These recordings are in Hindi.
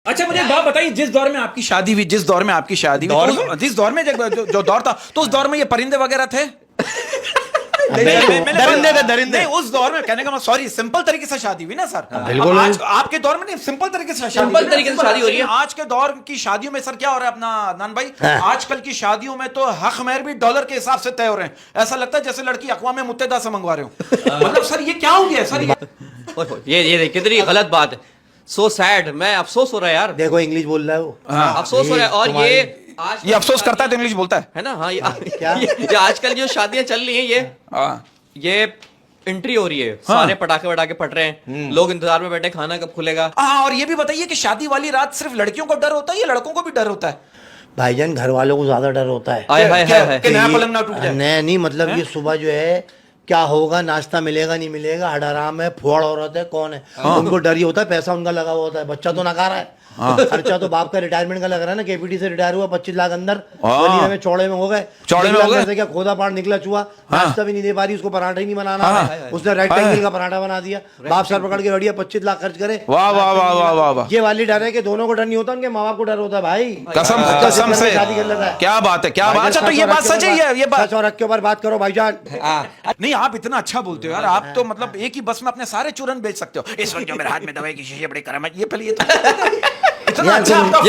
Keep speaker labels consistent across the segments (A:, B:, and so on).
A: अच्छा मुझे एक बात बताइए, जिस दौर में आपकी शादी हुई, जिस दौर में जो दौर था, तो उस दौर में ये परिंदे वगैरह थे?
B: दरिंदे थे, दरिंदे।
A: नहीं, उस दौर में कहने का सॉरी, सिंपल तरीके से शादी हुई ना सर?
B: बिल्कुल।
A: आज आपके दौर में नहीं, सिंपल तरीके से शादी हो रही है। आज के दौर की शादियों में सर क्या हो रहा है अपना अदनान भाई, आजकल की शादियों में तो हक महर भी डॉलर के हिसाब से तय हो रहे हैं। ऐसा लगता है जैसे लड़की अक़वाम मुत्तहिदा से मंगवा रहे हो। मतलब सर ये क्या हो गया सर?
C: ये कितनी गलत बात है। सो सैड, मैं अफसोस हो रहा है यार।
B: देखो इंग्लिश बोल रहा है वो,
C: अफसोस हो रहा है। और
A: ये अफसोस करता है तो इंग्लिश बोलता है
C: ना। हाँ,
B: क्या?
C: ये आजकल जो शादियां चल रही हैं, ये एंट्री हो रही है। सारे पटाखे वटाखे फट रहे हैं, लोग इंतजार में बैठे, खाना कब खुलेगा।
A: हाँ, और ये भी बताइए कि शादी वाली रात सिर्फ लड़कियों को डर होता है या लड़कों को भी डर होता है?
B: भाईजान घर वालों को ज्यादा डर होता है।
A: कि नया पलंग ना टूट जाए।
B: नहीं मतलब ये सुबह जो है क्या होगा, नाश्ता मिलेगा नहीं मिलेगा, हड़ाराम है, फुआड़ औरत है, कौन है, उनको डर ही होता है। पैसा उनका लगा हुआ होता है, बच्चा तो नकारा है। खर्चा तो बाप का रिटायरमेंट का लग रहा है ना, केपीटी से रिटायर हुआ 25 लाख अंदर वलीमे में चौड़े में हो गए। क्या खोदा पाड़ निकला चूहा, नाश्ता भी नहीं दे पा रही, उसको पराठा ही नहीं बनाना, उसने रेड एंगल का पराठा बना दिया। बाप सर पकड़ के बढ़िया 25 लाख खर्च करे।
A: वाह वाह वाह वाह वाह वाह।
B: ये वाली डर है कि दोनों को डर नहीं होता, उनके माँ बाप को डर होता है भाई।
A: कसम से
B: शादी कर लेता है।
A: क्या बात है, क्या बात। अच्छा तो ये बात सच है, ये बात
B: और रख के ऊपर बात करो भाईजान।
A: नहीं, आप इतना अच्छा बोलते हो यार, आप तो मतलब एक ही बस में अपने सारे चूरन बेच सकते हो। इस वक्त जो मेरे हाथ में दवाई की शीशी बड़ी करम है, ये पहले
C: ये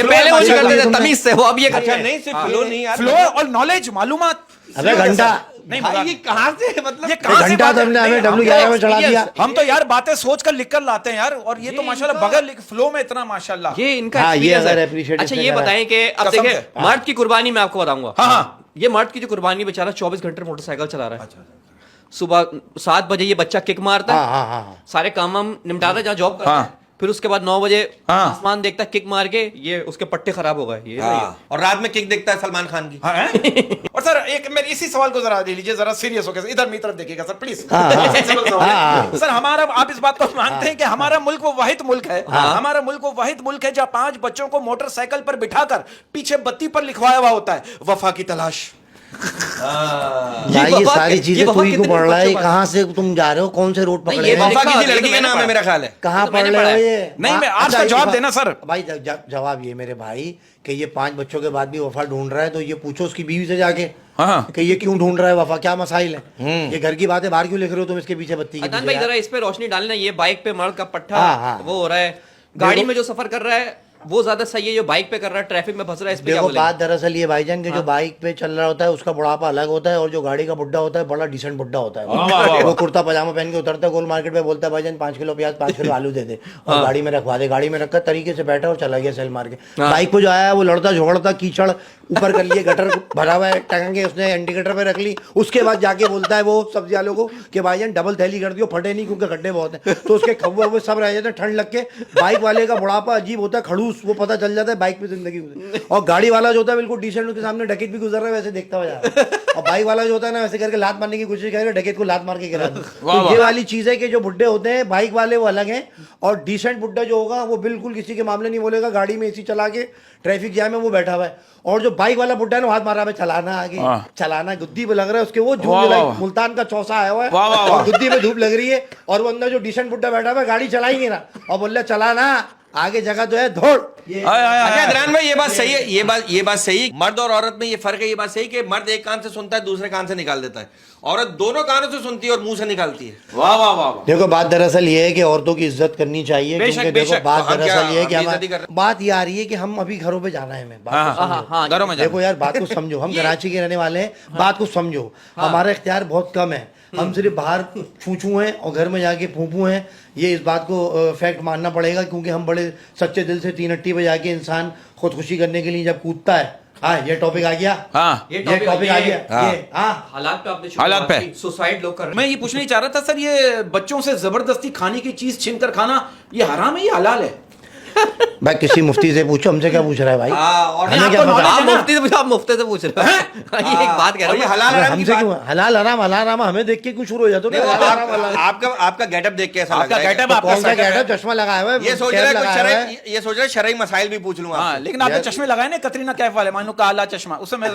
C: पहले वो करते थे तमीज से, वो अब ये
D: अच्छा नहीं, सिर्फ फ्लो नहीं यार,
A: फ्लो और नॉलेज मालूमात।
B: अबे घंटा
A: नहीं
D: भाई, ये कहाँ से मतलब,
A: ये कहाँ से
B: घंटा
A: बात है?
B: तुमने हमें
A: नहीं,
B: W11 में चढ़ा दिया।
A: हम तो यार बातें सोच कर लिख कर लाते हैं यार, और ये तो माशाल्लाह बगैर फ्लो में इतना माशाल्लाह।
C: ये इनका
B: हाँ, ये
C: experience
B: अगर
C: है।
B: appreciate
C: अच्छा
B: इसने
C: ये
B: करा।
C: बताएं कि अब
A: कसम
C: देखिए
A: से।
C: मर्द की कुर्बानी मैं आपको बताऊंगा।
A: हाँ।
C: ये मर्द की जो कुर्बानी, बेचारा 24 घंटे मोटरसाइकिल चला रहा है। सुबह 7 बजे ये बच्चा किक मारता है,
B: हाँ।
C: सारे काम हम निपटाता है जहाँ जॉब करता है। फिर उसके बाद 9 बजे आसमान देखता है, किक मार के ये उसके पट्टे खराब हो गए। ये
D: और रात में किक देखता है सलमान खान की।
A: और सर एक मेरे इसी सवाल को जरा दे लीजिए, जरा सीरियस होकर इधर मेरी तरफ देखिएगा सर प्लीज। सर हमारा, आप इस बात को मानते हैं कि हमारा मुल्क वो वाहिद मुल्क है, हमारा मुल्क वो वाहिद मुल्क है जहाँ 5 बच्चों को मोटरसाइकिल पर बिठाकर पीछे बत्ती पर लिखवाया हुआ होता है वफा की तलाश।
B: ये सारी चीजें तू ही को पढ़ रहा है। कहाँ से तुम जा रहे हो, कौन से रोड पकड़े?
D: वफा किसी लड़की का नाम है मेरा ख्याल है।
B: कहाँ पढ़ रहे हो ये?
A: नहीं, मैं आपका जवाब देना सर।
B: भाई जवाब ये मेरे भाई कि ये 5 बच्चों के बाद भी वफा ढूंढ रहा है, तो ये पूछो उसकी बीवी से जाके कि ये क्यों ढूंढ रहा है वफा, क्या मसाइल है। ये घर की बातें बाहर क्यों लिख रहे हो तुम इसके पीछे बत्ती के
C: भाई जरा इस पे रोशनी डालना। ये बाइक पे मर्द का पट्टा वो हो रहा है, गाड़ी में जो सफर कर रहा है वो ज्यादा सही है, जो बाइक पे कर रहा है ट्रैफिक में फंस रहा है, इस पे क्या बोलेंगे?
B: बात दरअसल ये भाईजान के जो बाइक पे चल रहा होता है उसका बुढ़ापा अलग होता है, और जो गाड़ी का बुड्ढा होता है बड़ा डिसेंट बुड्ढा होता है। वो कुर्ता पजामा पहन के उतरता है गोल मार्केट में, बोलता है भाईजान 5 किलो प्याज 5 किलो आलू दे दे, और गाड़ी में रखवा दे। गाड़ी में रखकर तरीके से बैठा और चला गया सेल मार के। बाइक पे जो आया वो लड़ता झोड़ता, कीचड़ ऊपर कर लिए, गटर भरा हुआ है, टंग के उसने इंडिकेटर पे रख ली। उसके बाद जाके बोलता है वो सब्जी वालों को कि भाईजान डबल थैली कर दियो, फटे नहीं क्योंकि गड्ढे बहुत हैं। तो उसके खब्बे वो सब रह जाते हैं ठंड लग के। बाइक वाले का बुढ़ापा अजीब होता है, खड़ूस, वो पता चल जाता है बाइक पे जिंदगी गुजरी। और गाड़ी वाला जो होता है बिल्कुल डिसेंट, उसके सामने डकैत भी गुजर रहा है वैसे देखता हुआ जा रहा है। और बाइक वाला जो होता है ना वैसे करके लात मारने की कोशिश करेगा, डकैत को लात मार के गिरा दे। तो ये वाली चीज है कि जो बुड्ढे होते हैं बाइक वाले वो अलग हैं, और डिसेंट बुड्ढा जो होगा वो बिल्कुल किसी के मामले नहीं बोलेगा, गाड़ी में एसी चला के ट्रैफिक जैम में वो बैठा हुआ है। और जो बाइक वाला बुड्ढा है ना हाथ मारा है, चलाना आगे चलाना, गुद्दी पे लग रहा है उसके, वो मुल्तान का चौसा आया हुआ है और गुद्दी पे धूप लग रही है, और वो अंदर जो डिसेंट बुड्ढा बैठा हुआ है गाड़ी चला ही नहीं रहा और बोल रहा चलाना आगे जगह तो है दौड़।
D: अच्छा अदनान भाई ये बात सही है, ये बात सही है। मर्द और औरत में ये फर्क है, ये बात सही कि मर्द एक कान से सुनता है दूसरे कान से निकाल देता है, औरत दोनों कानों से सुनती है और मुंह से निकालती है।
A: वाह वाह वाह।
B: देखो बात दरअसल ये है कि औरतों की इज्जत करनी चाहिए, क्योंकि देखो बात दरअसल ये है कि हमारी बात ये आ रही है कि हम अभी घरों पे जाना है हमें
A: घरों में।
B: देखो यार बात को समझो, हम कराची के रहने वाले हैं, बात को समझो, हमारा इख्तियार बहुत कम है, हम सिर्फ बाहर छूछू हैं और घर में जाके फूफू हैं। ये इस बात को फैक्ट मानना पड़ेगा, क्योंकि हम बड़े सच्चे दिल से 3 अट्टी पे जाके इंसान खुदकुशी करने के लिए जब कूदता है। हाँ ये टॉपिक आ गया,
C: ये टॉपिक आ गया।
A: हालात
C: पे आपने
A: हालात पे
C: सुसाइड लोग कर रहे हैं।
A: मैं ये पूछना ही चाह रहा था सर, ये बच्चों से जबरदस्ती खाने की चीज छीन कर खाना, ये हराम है या हलाल है?
B: भाई किसी मुफ्ती से पूछो, हमसे क्या पूछ रहा है भाई?
D: और
B: हमें क्या पता?
C: आप मुफ्ती से पूछ रहे हो। ये एक बात कह रहा हूं,
D: हलाल हराम की
B: हमसे
D: बात।
B: क्यों हलाल हराम हमें देख के कुछ शुरू हो जाता है।
D: आपका गेटअप देख के ऐसा लग
A: आपका
D: रहा है
A: गेटअप, आपका
B: कौन सा गेटअप, चश्मा लगाया हुआ है,
D: ये सोच रहा है शरई मसाइल भी पूछ लूंगा।
A: हाँ, लेकिन आपने चश्मे लगाए ना कतरीना कैफ वाले, मान लो काला चश्मा, उससे मैं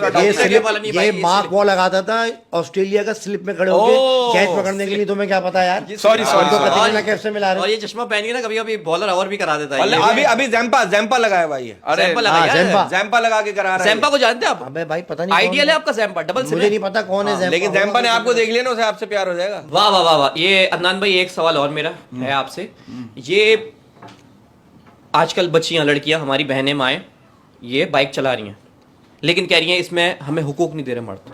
B: ये मार्क वो लगाता था ऑस्ट्रेलिया का स्लिप में खड़े होकर कैच पकड़ने के लिए। तुम्हें क्या पता यार?
A: सॉरी
B: कतरीना कैफ से मिला रहे।
C: और ये चश्मा पहन के ना कभी कभी बॉलर ओवर भी करा देता है।
D: अभी जैम्पा लगाया भाई है।
A: अरे
C: सैंपल लगाया है।
B: ज़ैम्पा।
D: जैम्पा लगा के करा रहा है।
C: सैंपा को जानते हैं आप?
B: अबे भाई पता नहीं
C: आइडियल है आपका सैंपा, डबल
B: मुझे
C: सिम
B: नहीं पता कौन है ज़ैम्पा।
D: लेकिन जैम्पा ने आपको देख लिया ना, उसे आपसे प्यार हो जाएगा।
C: वाह वाह वाह वाह। ये अदनान भाई एक सवाल और मेरा है आपसे। ये आजकल बच्चियां, लड़कियां, हमारी बहनें, माएँ, ये बाइक चला रही हैं लेकिन कह रही हैं इसमें हमें हुकूक नहीं दे रहे मर्द।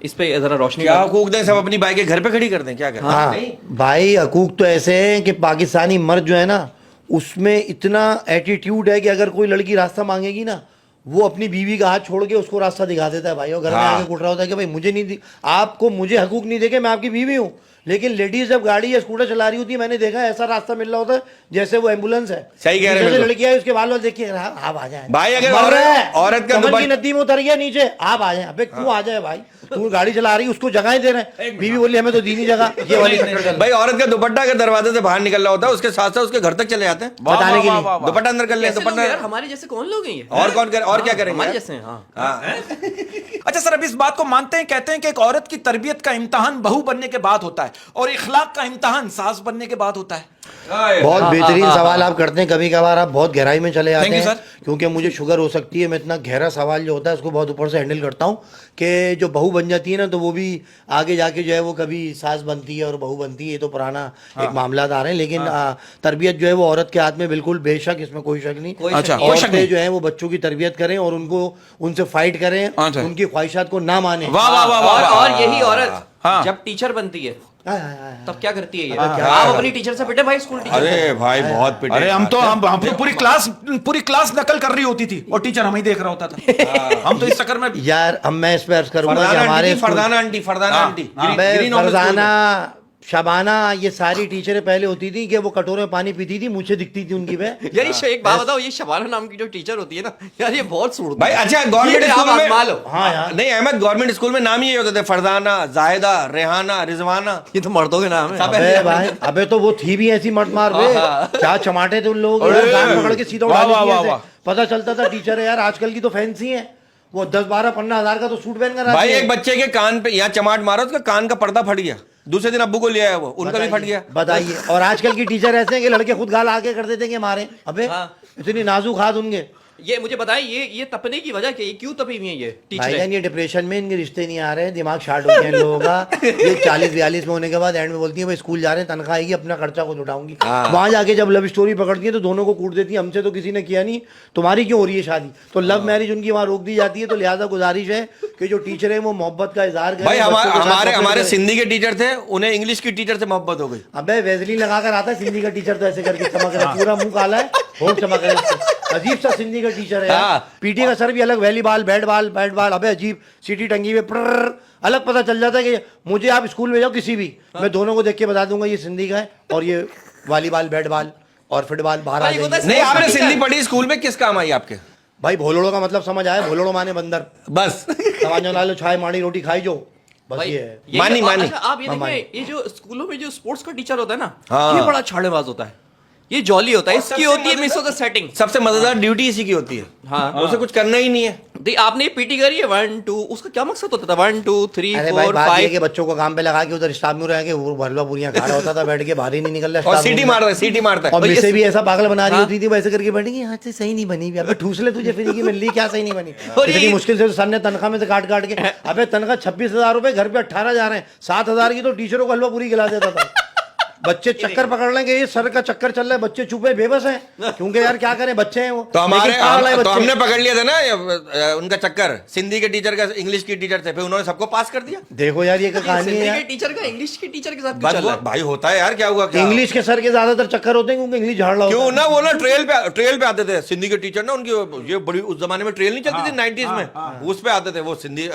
C: इस पे जरा रोशनी
D: क्या
C: डालो।
D: हुकूक दें, सब अपनी बाइकें घर पे खड़ी कर दें, क्या करें?
B: हाँ भाई हकूक तो ऐसे हैं कि पाकिस्तानी मर्द जो है ना उसमें इतना एटीट्यूड है कि अगर कोई लड़की रास्ता मांगेगी ना वो अपनी बीवी का हाथ छोड़ के उसको रास्ता दिखा देता है भाई, और घर में
D: हाँ।
B: आके कुट रहा होता है कि भाई मुझे नहीं आपको मुझे हकूक नहीं देके, मैं आपकी बीवी हूँ। लेकिन लेडीज जब गाड़ी या स्कूटर चला रही होती है, मैंने देखा है ऐसा रास्ता मिल रहा होता है जैसे वो एम्बुलेंस है।
D: सही कह रहे हैं
B: जैसे
D: बिल्कुल।
B: लड़की आई उसके बाल देखिए आप आ जाए
D: भाई अगर
B: मर रहा है,
D: औरत का
B: कमर की
D: दुपट्टा-
B: नदी में उतर गया नीचे, आप आ जाए। अबे क्यों आ जाए भाई, तू गाड़ी चला रही है उसको जगह ही दे रहे हैं। बीवी बोली हमें तो दी नहीं जगह, ये वाली चक्कर चल रहा है।
D: भाई औरत का दुपट्टा अगर दरवाजे से बाहर निकल रहा होता है उसके साथ साथ उसके घर तक चले जाते हैं,
B: बताने के लिए
D: दुपट्टा अंदर कर ले,
C: कैसे लोग
D: दुपट्टा।
C: यार, हमारे जैसे कौन लोग हैं ये?
D: और कौन कर, और क्या करेंगे
C: हमारे
D: यार?
C: जैसे हैं, हाँ।
D: हाँ।
A: अच्छा सर, अब इस बात को मानते हैं, कहते हैं कि एक औरत की तरबियत का इम्तहान बहू बनने के बाद होता है और इखलाक का इम्तहान सास बनने के बाद होता है।
B: बहुत बेहतरीन सवाल आप करते हैं, कभी कभार आप बहुत गहराई में चले जाते
A: Thank you,
B: हैं
A: sir.
B: क्योंकि मुझे शुगर हो सकती है। मैं इतना गहरा सवाल जो होता है उसको बहुत ऊपर से हैंडल करता हूँ कि जो बहू बन जाती है ना तो वो भी आगे जाके जो है वो कभी सास बनती है और बहू बनती है, ये तो पुराना एक मामला आ रहे हैं। लेकिन तरबियत जो है वो औरत के हाथ में बिल्कुल बेशक, इसमें कोई शक नहीं।
C: कोई शक
A: अच्छा,
C: नहीं।
A: कोई शक
B: औरतें
A: नहीं।
B: जो है वो बच्चों की तरबियत करें और उनको उनसे फाइट करें,
A: अच्छा।
B: उनकी ख्वाहिशात को ना माने।
A: वाह वाह वाह वाह वाह।
C: और यही औरत
A: हाँ।
C: जब टीचर बनती है
B: हाय, हाय, हाय, हाय।
C: तब क्या करती है ये?
B: क्या
C: आप अपनी टीचर से पिटे भाई, स्कूल टीचर से?
D: अरे भाई बहुत पिटे।
A: अरे हम तो पूरी क्लास नकल कर रही होती थी और टीचर हमें ही देख रहा होता था। हम तो इस चक्कर में
B: यार अब मैं इस पे अर्ज करूंगा कि
D: फरदाना
B: हमारे
D: आंटी, फरदाना आंटी, फरदाना
A: हाँ,
D: आंटी,
A: हाँ।
B: मैं
D: ग्रीन ऑफिस स्कूल में।
B: फरजाना, शबाना, ये सारी टीचरें पहले होती थी कि वो कटोरे में पानी पीती थी, मुझे दिखती थी उनकी पे।
C: यार ये एक बात बताओ, ये शबाना नाम की जो टीचर होती है ना यार, ये बहुत सूट
D: भाई अच्छा गवर्नमेंट स्कूल में
B: हाँ यार,
D: नहीं अहमद, गवर्नमेंट स्कूल में नाम ही होते थे, फरदाना, जायदा, रेहाना, रिजवाना।
C: ये तो मर्दों के नाम है।
B: अबे भाई अबे तो वो थी भी ऐसी मत मार बे, क्या चमाटे थे उन लोगों के, यार, कान पकड़ के सीधा उड़ा
A: वाह, वाह,
B: देती
A: वाह,
B: ऐसे।
A: वाह।
B: पता चलता था टीचर है यार। आजकल की तो फैंसी है, वो 10-12-15 हजार का तो सूट पहन कर
D: भाई
B: आती है।
D: एक बच्चे के कान पे यहाँ चमाट मारा, उसका कान का पर्दा फट गया, दूसरे दिन अब्बू को ले आया, वो उनका भी फट गया।
B: बताइए। और आजकल की टीचर ऐसे हैं कि लड़के खुद गाल आके कर देते हैं कि मारे। अबे
C: हाँ।
B: इतनी नाजुक हाथ उनके।
C: ये मुझे बताएं, ये तपने की वजह क्या है? क्यों तपी हुई है ये
B: भाईजान
C: टीचर?
B: ये डिप्रेशन में, इनके रिश्ते नहीं आ रहे हैं, दिमाग शार्ट हो गया इन लोगों का। ये 40-42 में होने के बाद एंड में बोलती है भाई स्कूल जा रहे हैं, तनख्वाह आएगी, अपना खर्चा खुद उठाऊंगी। वहां जाके जब लव स्टोरी पकड़ती है तो दोनों को कूट देती है, हमसे तो किसी ने किया नहीं, तुम्हारी क्यों हो रही है शादी? तो लव मैरिज उनकी वहां रोक दी जाती है। तो लिहाजा गुजारिश है कि जो टीचर है वो मोहब्बत का इजहार करें।
D: भाई
B: बच्चों के साथ
D: हमारे
B: कॉपरेट
D: हमारे
B: करें।
D: सिंधी के टीचर थे, उन्हें इंग्लिश की टीचर से मोहब्बत हो गई।
B: अबे वेजली लगा कर आता है सिंधी का टीचर, तो ऐसे करके चमक रहा है, पूरा मुंह काला है, होंठ चमक रहा है। अजीब सा सिंधी का टीचर है यार।
D: हाँ।
B: पीटी का सर भी अलग, वैली बाल, बैट बाल, अबे अजीब सीटी टंगी हुई प्र अलग। पता चल जाता है कि मुझे आप स्कूल में जाओ किसी भी, मैं दोनों को देख के बता दूंगा ये सिंधी का है और ये वॉलीबॉल, बैट बॉल और फुटबॉल बाहर आ
C: भाई, वो
B: जाएंगे।
C: तो
D: नहीं आपने
C: टीचर।
D: सिंधी पढ़ी स्कूल में, किस काम आई आपके?
B: भाई भोलोड़ो का मतलब समझ आया? भोलोड़ो माने बंदर,
D: बस
B: तवाजो लालो छाई माड़ी रोटी खाई जो, बस
C: भाई,
B: ये है।
C: ये
D: मानी,
C: जो-
D: मानी।
C: अच्छा, आप ये देखिए, ये जो स्कूलों में जो स्पोर्ट्स का टीचर होता है ना,
D: हाँ।
C: ये बड़ा छाड़ेबाज होता है, ये जॉली होता है, इसकी होती है मिस ऑफ द सेटिंग।
D: सबसे मजेदार ड्यूटी इसी की होती है।
C: हाँ।
D: उसे कुछ करना ही नहीं है।
C: आपने पीटी करी है 1 2, उसका क्या मकसद होता था? 1 2 3
B: अरे भाई
C: 4
B: बात ये
C: 5।
B: कि बच्चों को काम पे लगा के उधर स्टाफ में रह के वो भरवा पूरियां खा रहा होता था बैठ के, बाहर ही नहीं निकल रहा
D: और
B: स्टाफ
D: सीटी
B: रूम
D: मार
B: में।
D: रहा है, सीटी मारता है।
B: और
C: ये
B: मिसे भी ऐसा पागल बना रही
C: हाँ।
B: होती थी, वैसे करके बैठेंगे हाथ से सही नहीं बनी भी। अबे ठूस ले, तुझे फ्री की मिल रही, क्या सही नहीं बनी?
C: और
B: इतनी
C: ये-
B: मुश्किल से तो सर ने तनख्वाह में से काट काट के, अबे तनख्वाह 26,000 रुपए, घर पे 18 जा रहे हैं, 7,000 की तो टीचरों को हलवा पूरी खिला देता था। बच्चे चक्कर पकड़ लेंगे, ये सर का चक्कर चल रहा है, बच्चे चुपे बेबस हैं, क्योंकि यार क्या करें, बच्चे हैं वो।
D: तो हमारे
B: लेकिन पागल है
D: तो
B: बच्चे।
D: हमने पकड़ लिया था ना उनका चक्कर, सिंधी के टीचर का इंग्लिश की टीचर से, फिर उन्होंने सबको पास कर दिया।
B: देखो यार ये क्या कहानी है
C: सिंधी
B: यार।
C: के टीचर का इंग्लिश के टीचर के साथ क्यों
D: बस
C: चल
D: वो
C: रहा है?
D: भाई होता है यार, क्या हुआ क्या?
B: इंग्लिश के सर के ज्यादातर चक्कर होते हैं क्योंकि इंग्लिश झाड़ रहा
D: क्यों
B: होता
D: ना, वो ना ट्रेल पे आते थे सिंधी के टीचर ना, उनकी ये बड़ी, उस जमाने में ट्रेल नहीं चलती थी 90s में, उस पे आते थे वो सिंधी,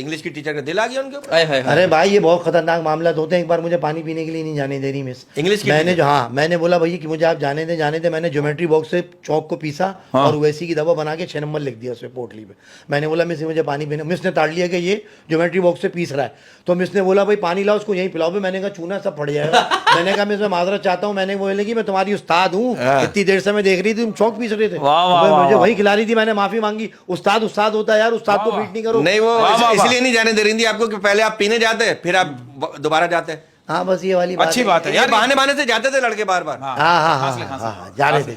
D: इंग्लिश की टीचर का दिल आ गया उनके ऊपर।
C: हाय, हाय,
B: है।
C: हाय।
B: अरे भाई ये बहुत खतरनाक मामला होते हैं। एक बार मुझे पानी पीने के लिए नहीं जाने दे रही मिस,
D: इंग्लिश की
B: मैंने जो, हाँ मैंने बोला भैया कि मुझे आप जाने दे। मैंने ज्योमेट्री बॉक्स से चौक को पीसा और वैसी की दवा बना के 6 नंबर लिख दिया उसपे पोटली पे। मैंने बोला मिस मुझे पानी पीना। मिस ने ताड़ लिया कि ये ज्योमेट्री बॉक्स से पीस रहा है, तो मिस ने बोला भाई पानी लाओ उसको यहीं पिलाओ। मैंने कहा चूना सब फट जाएगा। मैंने कहा मिस मैं माजरत चाहता हूँ, मैंने बोले कि मैं तुम्हारी उस्ताद हूँ, इतनी देर से मैं देख रही थी तुम चौक पीस रहे थे, मुझे वही खिला रही थी, मैंने माफी मांगी। उस्ताद होता है यार, उस्ताद को बीट नहीं करो।
D: नहीं वो इसलिए नहीं जाने दे रही थी आपको कि पहले आप पीने जाते फिर आप दोबारा जाते।
B: हाँ बस ये वाली
A: अच्छी बात है
D: यार,
A: यार।
D: बहाने से जाते थे लड़के बार बार।
B: हाँ, जा रहे थे।